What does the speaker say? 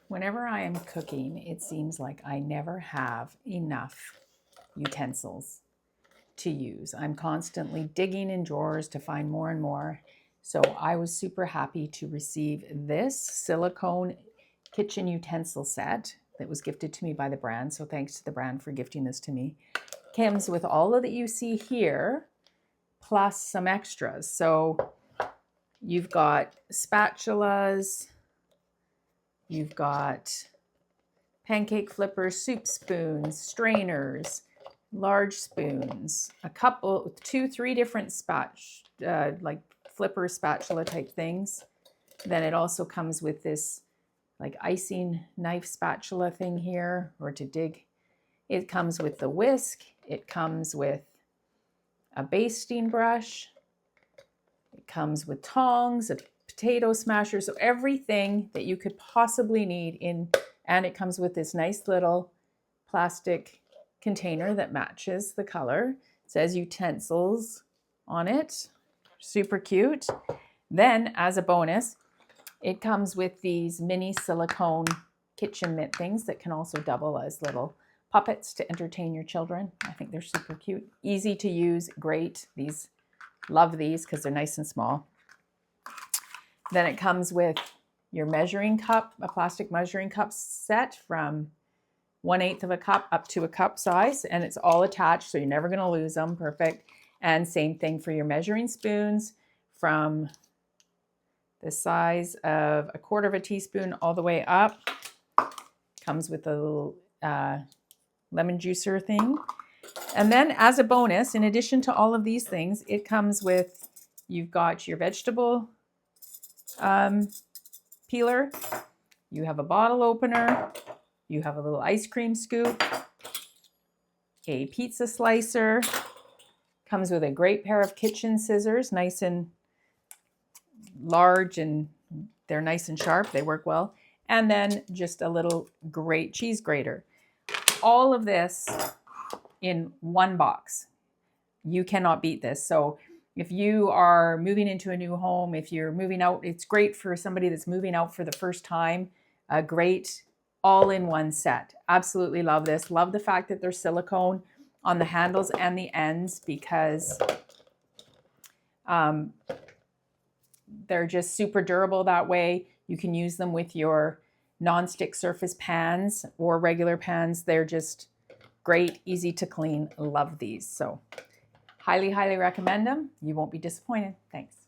Whenever I am cooking, it seems like I never have enough utensils to use. I'm constantly digging in drawers to find more and more. So I was super happy to receive this silicone kitchen utensil set that was gifted to me by the brand. So thanks to the brand for gifting this to me. Comes with all of that you see here, plus some extras. So you've got spatulas, you've got pancake flippers, soup spoons, strainers, large spoons, a couple, 2-3 different like flipper spatula type things. Then it also comes with this like icing knife spatula thing here, or to dig. It comes with the whisk. It comes with a basting brush. It comes with tongs, a potato smasher, so everything that you could possibly need in, and it comes with this nice little plastic container that matches the color. It says utensils on it. Super cute. Then, as a bonus, it comes with these mini silicone kitchen mitt things that can also double as little puppets to entertain your children. I think they're super cute. Easy to use, great. Love these because they're nice and small. Then it comes with your measuring cup, a plastic measuring cup set from 1/8 of a cup up to a cup size, and it's all attached, so you're never going to lose them. Perfect. And same thing for your measuring spoons, from the size of 1/4 of a teaspoon all the way up. Comes with a little lemon juicer thing. And then as a bonus, in addition to all of these things, it comes with, you've got your vegetable peeler, you have a bottle opener, you have a little ice cream scoop, a pizza slicer, comes with a great pair of kitchen scissors, nice and large, and they're nice and sharp, they work well, and then just a little great cheese grater. All of this in one box. You cannot beat this. So if you are moving into a new home, if you're moving out, it's great for somebody that's moving out for the first time. A great all-in-one set. Absolutely love this. Love the fact that there's silicone on the handles and the ends, because they're just super durable that way. You can use them with your non-stick surface pans or regular pans. They're just great, easy to clean. Love these. So highly, highly recommend them. You won't be disappointed. Thanks.